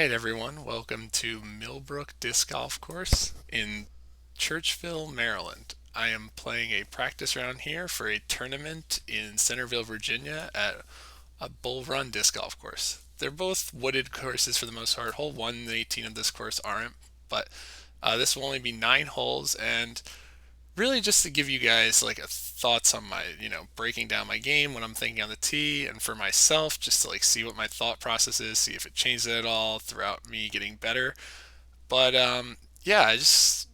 right, everyone. Welcome to Millbrook Disc Golf Course in Churchville, Maryland. I am playing a practice round here for a tournament in Centerville, Virginia at a Bull Run Disc Golf Course. They're both wooded courses for the most part. Hole 1 and 18 of this course aren't, but this will only be 9 holes, and really just to give you guys like a thoughts on my breaking down my game, what I'm thinking on the tee, and for myself just to like see what my thought process is, see if it changes at all throughout me getting better. But yeah, I just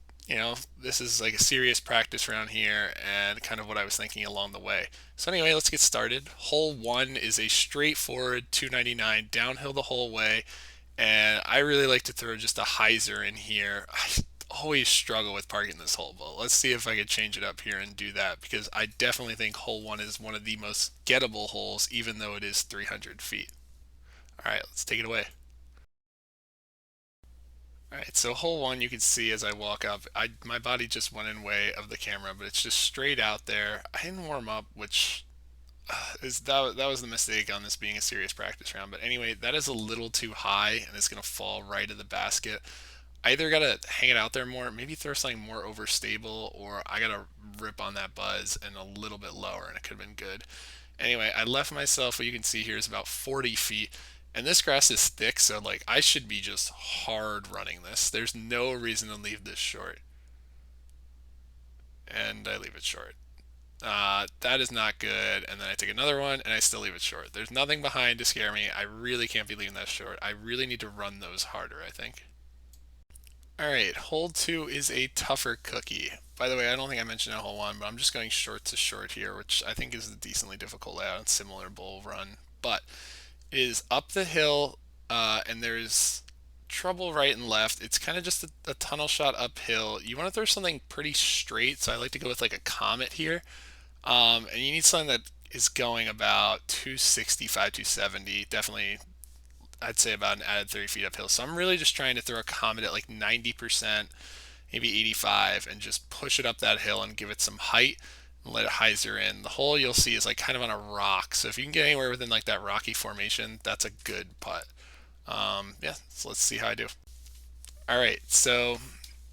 this is like a serious practice round here and kind of what I was thinking along the way. So anyway, let's get started. Hole 1 is a straightforward 299 downhill the whole way, and I really like to throw just a hyzer in here. I always struggle with parking this hole, but let's see if I could change it up here and do that, because I definitely think hole 1 is one of the most gettable holes, even though it is 300 feet. All right, let's take it away. All right, so hole 1, you can see as I walk up, my body just went in way of the camera, but it's just straight out there. I didn't warm up, which that was the mistake on this being a serious practice round. But anyway, that is a little too high, and it's gonna fall right in the basket. I either gotta hang it out there more, maybe throw something more overstable, or I gotta rip on that buzz and a little bit lower, and it could have been good. Anyway, I left myself, what you can see here is about 40 feet, and this grass is thick, so like I should be just hard running this. There's no reason to leave this short, and I leave it short. That is not good. And then I take another one and I still leave it short. There's nothing behind to scare me. I really can't be leaving that short. I really need to run those harder, I think. All right, hole 2 is a tougher cookie. By the way, I don't think I mentioned in hole 1, but I'm just going short to short here, which I think is a decently difficult layout and similar bull run. But it is up the hill, and there's trouble right and left. It's kind of just a tunnel shot uphill. You want to throw something pretty straight, so I like to go with like a comet here. And you need something that is going about 265, 270. Definitely, I'd say about an added 30 feet uphill. So I'm really just trying to throw a comet at like 90%, maybe 85, and just push it up that hill and give it some height and let it hyzer in. The hole you'll see is like kind of on a rock. So if you can get anywhere within like that rocky formation, that's a good putt. Yeah, so let's see how I do. All right, so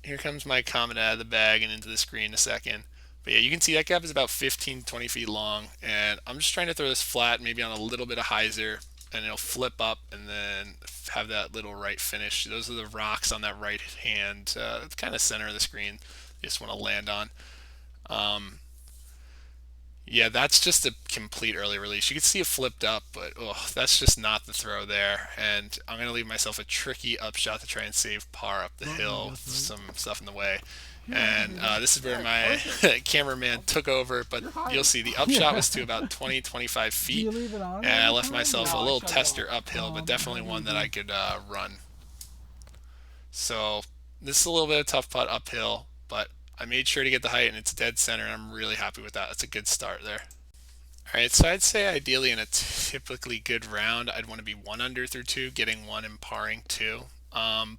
here comes my comet out of the bag and into the screen in a second. But yeah, you can see that gap is about 15, 20 feet long, and I'm just trying to throw this flat, maybe on a little bit of hyzer, and it'll flip up and then have that little right finish. Those are the rocks on that right hand, kind of center of the screen. You just want to land on. Um, yeah, that's just a complete early release. You can see it flipped up, but oh, that's just not the throw there. And I'm going to leave myself a tricky upshot to try and save par up the hill with some stuff in the way. And this is where my cameraman took over, but you'll see the upshot was to about 20, 25 feet. And I left myself a little tester uphill, but definitely one that I could run. So this is a little bit of tough putt uphill, but I made sure to get the height and it's dead center, and I'm really happy with that. That's a good start there. All right, so I'd say ideally in a typically good round, I'd want to be 1 under through 2, getting 1 and parring 2.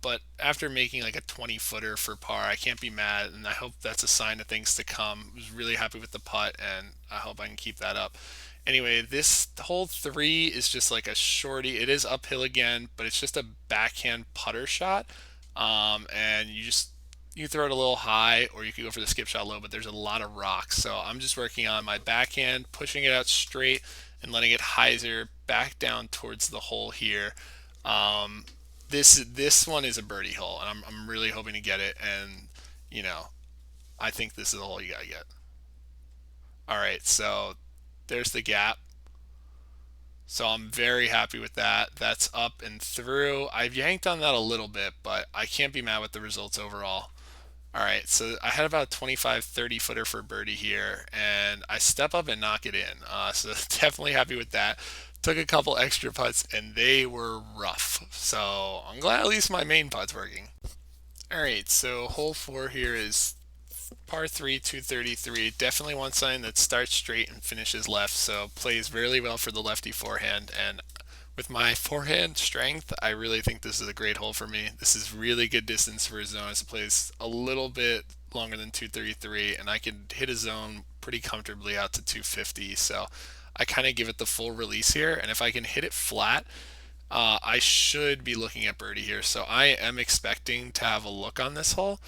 But after making like a 20-footer for par, I can't be mad, and I hope that's a sign of things to come. I was really happy with the putt, and I hope I can keep that up. Anyway, this hole 3 is just like a shorty. It is uphill again, but it's just a backhand putter shot. And you throw it a little high, or you could go for the skip shot low, but there's a lot of rocks. So I'm just working on my backhand, pushing it out straight and letting it hyzer back down towards the hole here. Um, this one is a birdie hole, and I'm really hoping to get it. And you know, I think this is the hole you gotta get. All right, so there's the gap. So I'm very happy with that. That's up and through. I've yanked on that a little bit, but I can't be mad with the results overall. All right, so I had about 25, 30 footer for birdie here, and I step up and knock it in. So definitely happy with that. Took a couple extra putts, and they were rough. So I'm glad at least my main putt's working. All right, so hole 4 here is par 3, 233. Definitely want something that starts straight and finishes left, so plays really well for the lefty forehand. And with my forehand strength, I really think this is a great hole for me. This is really good distance for a zone, as it plays a little bit longer than 233, and I can hit a zone pretty comfortably out to 250. So I kind of give it the full release here, and if I can hit it flat, I should be looking at birdie here, so I am expecting to have a look on this hole.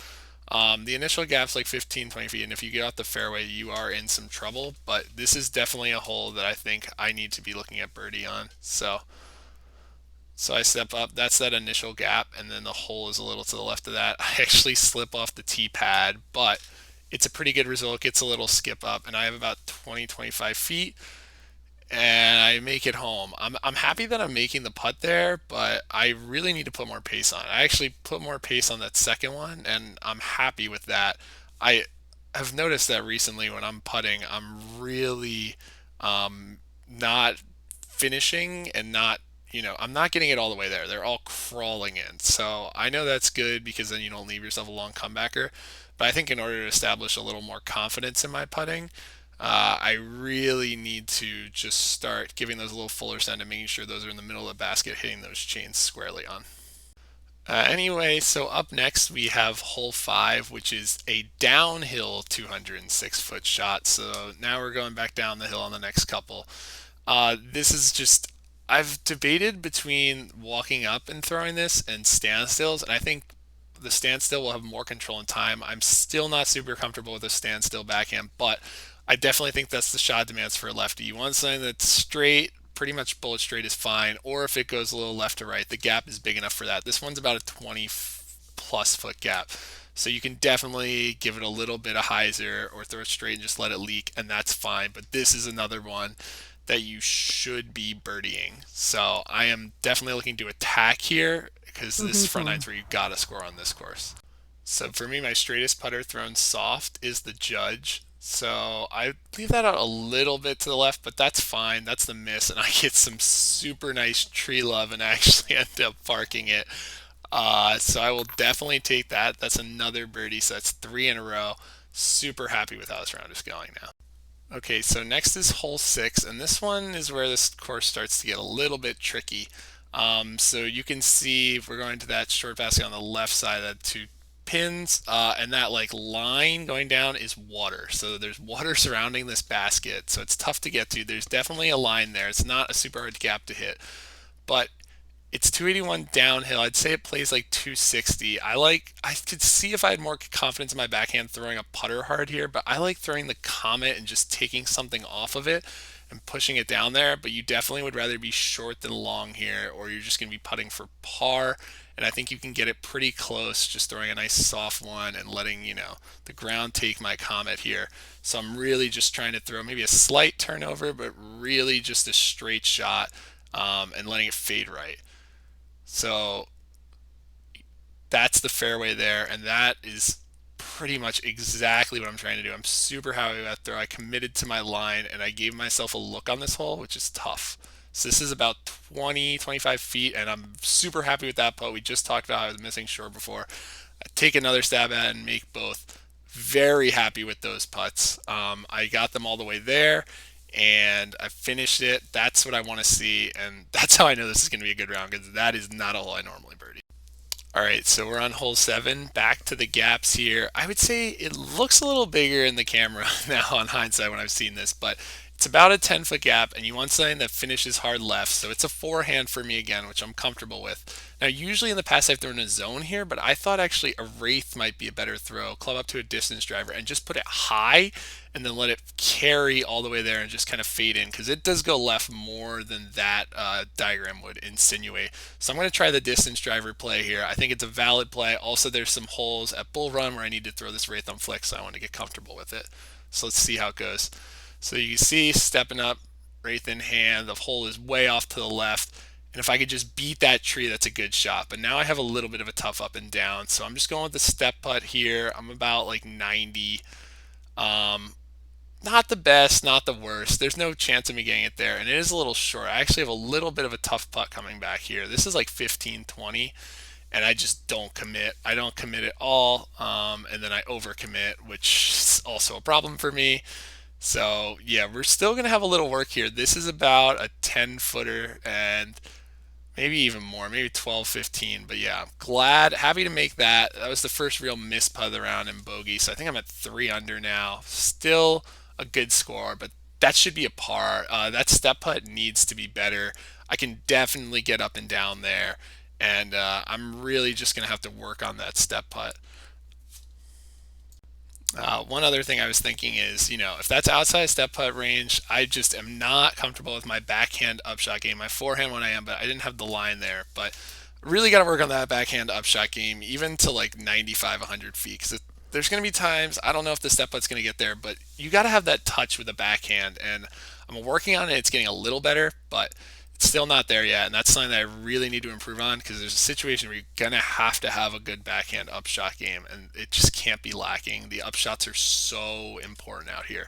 The initial gap's like 15, 20 feet, and if you get off the fairway, you are in some trouble. But this is definitely a hole that I think I need to be looking at birdie on. So I step up. That's that initial gap, and then the hole is a little to the left of that. I actually slip off the tee pad, but it's a pretty good result. It gets a little skip up, and I have about 20, 25 feet, and I make it home. I'm happy that I'm making the putt there, but I really need to put more pace on. I actually put more pace on that second one, and I'm happy with that. I have noticed that recently when I'm putting, I'm really not finishing and not, I'm not getting it all the way there. They're all crawling in. So I know that's good because then you don't leave yourself a long comebacker. But I think in order to establish a little more confidence in my putting, I really need to just start giving those a little fuller send and making sure those are in the middle of the basket, hitting those chains squarely on. Anyway, so up next we have hole 5, which is a downhill 206-foot shot. So now we're going back down the hill on the next couple. This is just, I've debated between walking up and throwing this and standstills, and I think the standstill will have more control in time. I'm still not super comfortable with a standstill backhand, but I definitely think that's the shot demands for a lefty. You want something that's straight, pretty much bullet straight is fine, or if it goes a little left to right, the gap is big enough for that. This one's about a 20 plus foot gap. So you can definitely give it a little bit of hyzer or throw it straight and just let it leak, and that's fine. But this is another one that you should be birdieing. So I am definitely looking to attack here because this front nine's where you gotta score on this course. So for me, my straightest putter thrown soft is the Judge. So I leave that out a little bit to the left, but that's fine. That's the miss, and I get some super nice tree love and actually end up parking it. So I will definitely take that. That's another birdie, so that's 3 in a row. Super happy with how this round is going now. Okay, so next is hole 6, and this one is where this course starts to get a little bit tricky. So you can see if we're going to that short basket on the left side of the 2 pins, and that like line going down is water. So there's water surrounding this basket, so it's tough to get to. There's definitely a line there. It's not a super hard gap to hit, but it's 281 downhill. I'd say it plays like 260. I could see if I had more confidence in my backhand throwing a putter hard here, but I like throwing the Comet and just taking something off of it and pushing it down there. But you definitely would rather be short than long here, or you're just going to be putting for par. And I think you can get it pretty close just throwing a nice soft one and letting, the ground take my Comet here. So I'm really just trying to throw maybe a slight turnover, but really just a straight shot, and letting it fade right. So that's the fairway there, and that is pretty much exactly what I'm trying to do. I'm super happy with that throw. I committed to my line, and I gave myself a look on this hole, which is tough. So this is about 20, 25 feet, and I'm super happy with that putt. We just talked about how I was missing short before. I take another stab at it and make both. Very happy with those putts. I got them all the way there, and I finished it. That's what I want to see, and that's how I know this is going to be a good round because that is not a hole I normally birdie. All right, so we're on hole 7. Back to the gaps here. I would say it looks a little bigger in the camera now on hindsight when I've seen this, but it's about a 10-foot gap, and you want something that finishes hard left. So it's a forehand for me again, which I'm comfortable with. Now, usually in the past I've thrown a zone here, but I thought actually a wraith might be a better throw. Club up to a distance driver and just put it high and then let it carry all the way there and just kind of fade in because it does go left more than that diagram would insinuate. So I'm going to try the distance driver play here. I think it's a valid play. Also, there's some holes at Bull Run where I need to throw this wraith on flick, so I want to get comfortable with it. So let's see how it goes. So you can see stepping up, wraith in hand. The hole is way off to the left. And if I could just beat that tree, that's a good shot. But now I have a little bit of a tough up and down. So I'm just going with the step putt here. I'm about like 90. Not the best, not the worst. There's no chance of me getting it there. And it is a little short. I actually have a little bit of a tough putt coming back here. This is like 15, 20. And I just don't commit. I don't commit at all. And then I overcommit, which is also a problem for me. So yeah, we're still going to have a little work here. This is about a 10 footer and maybe even more, maybe 12, 15. But yeah, I'm glad, happy to make that. That was the first real miss putt of the round in bogey. So I think I'm at 3 under now. Still a good score, but that should be a par. That step putt needs to be better. I can definitely get up and down there. And I'm really just going to have to work on that step putt. One other thing I was thinking is, if that's outside step putt range, I just am not comfortable with my backhand upshot game. My forehand when I am, but I didn't have the line there. But really got to work on that backhand upshot game, even to like 95, 100 feet. Because there's going to be times, I don't know if the step putt's going to get there, but you got to have that touch with the backhand. And I'm working on it. It's getting a little better, but it's still not there yet. And that's something that I really need to improve on because there's a situation where you're going to have a good backhand upshot game. And it just can't be lacking. The upshots are so important out here.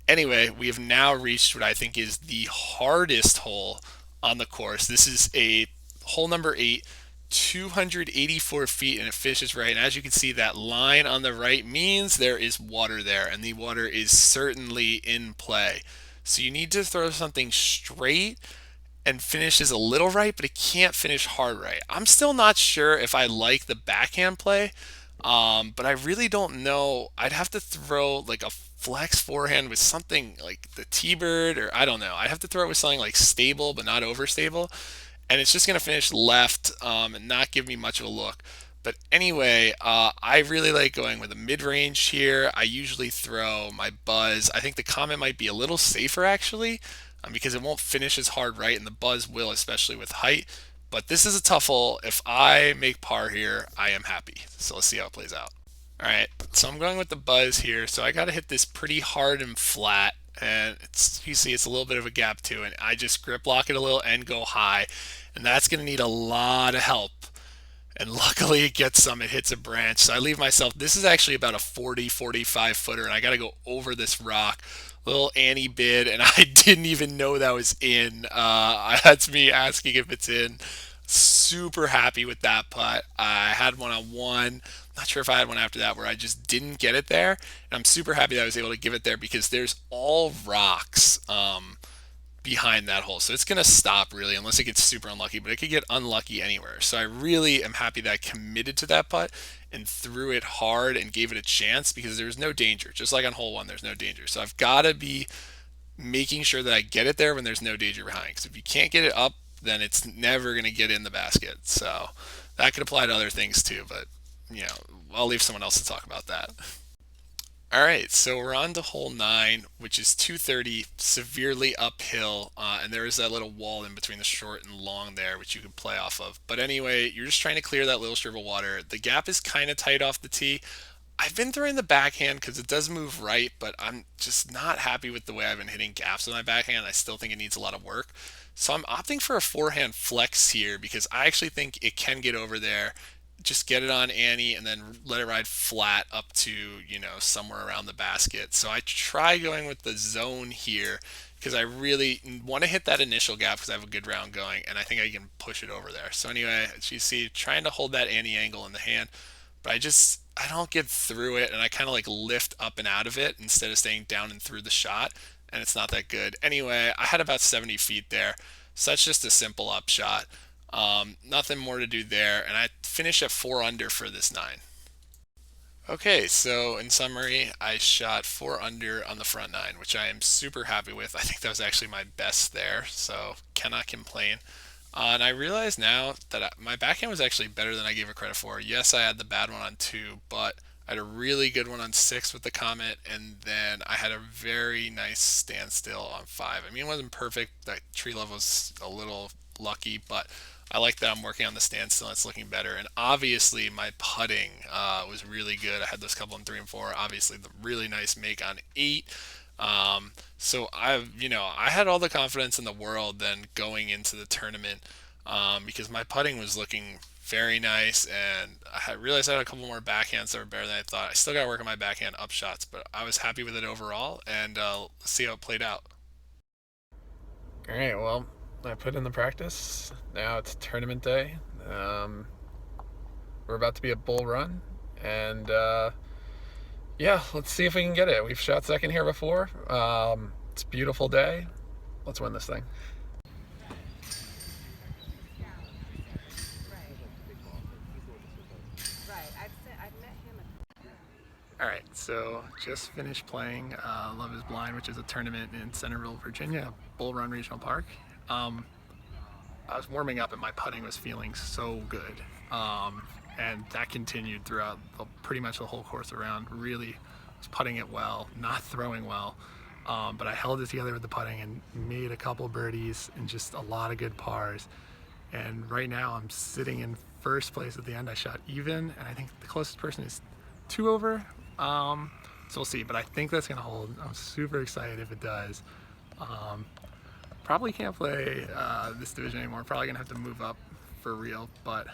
Anyway, we have now reached what I think is the hardest hole on the course. This is a hole number 8, 284 feet, and it finishes right. And as you can see, that line on the right means there is water there, and the water is certainly in play. So you need to throw something straight and finishes a little right, but it can't finish hard right. I'm still not sure if I like the backhand play, but I really don't know. I'd have to throw like a flex forehand with something like the T-bird, or I don't know. I'd have to throw it with something like stable, but not overstable. And it's just going to finish left and not give me much of a look. But anyway, I really like going with a mid-range here. I usually throw my buzz. I think the comment might be a little safer actually, because it won't finish as hard right, and the buzz will, especially with height. But this is a tough hole. If I make par here, I am happy. So let's see how it plays out. All right, so I'm going with the buzz here. So I got to hit this pretty hard and flat, and you see it's a little bit of a gap too, and I just grip lock it a little and go high, and that's going to need a lot of help. And luckily it gets some, it hits a branch. So I leave myself, this is actually about a 40, 45 footer, and I got to go over this rock. Little Annie bid, and I didn't even know that was in. That's me asking if it's in. Super happy with that putt. I had one on one. Not sure if I had one after that where I just didn't get it there. And I'm super happy that I was able to give it there because there's all rocks. Behind that hole. So it's going to stop really unless it gets super unlucky, but it could get unlucky anywhere. So I really am happy that I committed to that putt and threw it hard and gave it a chance because there was no danger. Just like on hole 1, there's no danger. So I've got to be making sure that I get it there when there's no danger behind. Because if you can't get it up, then it's never going to get in the basket. So that could apply to other things too, but I'll leave someone else to talk about that. All right, so we're on to hole 9, which is 230, severely uphill, and there is that little wall in between the short and long there, which you can play off of. But anyway, you're just trying to clear that little strip of water. The gap is kind of tight off the tee. I've been throwing the backhand because it does move right, but I'm just not happy with the way I've been hitting gaps with my backhand. I still think it needs a lot of work. So I'm opting for a forehand flex here because I actually think it can get over there, just get it on Annie and then let it ride flat up to, somewhere around the basket. So I try going with the zone here because I really want to hit that initial gap because I have a good round going and I think I can push it over there. So anyway, as you see, trying to hold that Annie angle in the hand, but I don't get through it and I kind of like lift up and out of it instead of staying down and through the shot, and it's not that good. Anyway, I had about 70 feet there. So that's just a simple upshot. Nothing more to do there, and I finish at 4 under for this 9. Okay, so in summary, I shot 4 under on the front 9, which I am super happy with. I think that was actually my best there, so cannot complain. And I realize now that my backhand was actually better than I gave it credit for. Yes, I had the bad one on 2, but I had a really good one on 6 with the Comet, and then I had a very nice standstill on 5. I mean, it wasn't perfect. That tree level was a little lucky, but I like that I'm working on the standstill and it's looking better. And obviously my putting was really good. I had those couple on 3 and 4. Obviously the really nice make on 8. So I had all the confidence in the world then going into the tournament because my putting was looking very nice, and I realized I had a couple more backhands that were better than I thought. I still got to work on my backhand up shots, but I was happy with it overall, and let's see how it played out. All right, well, I put in the practice. Now it's tournament day. We're about to be at Bull Run, and yeah, let's see if we can get it. We've shot second here before. It's a beautiful day. Let's win this thing. All right, so just finished playing Love is Blind, which is a tournament in Centerville, Virginia, Bull Run Regional Park. I was warming up and my putting was feeling so good. And that continued throughout pretty much the whole course around. Really was putting it well, not throwing well. But I held it together with the putting and made a couple birdies and just a lot of good pars. And right now I'm sitting in first place at the end. I shot even, and I think the closest person is 2 over. So we'll see, but I think that's gonna hold. I'm super excited if it does. Probably can't play this division anymore. Probably gonna have to move up for real, but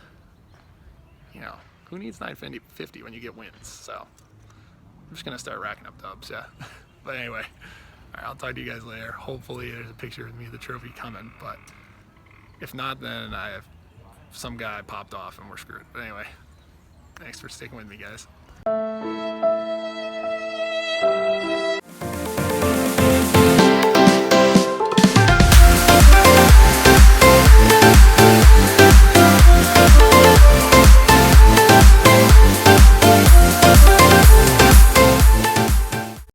you know, who needs 950 when you get wins? So I'm just gonna start racking up dubs, yeah. But anyway, all right, I'll talk to you guys later. Hopefully there's a picture of me with the trophy coming, but if not, then I have some guy popped off and we're screwed. But anyway, thanks for sticking with me, guys.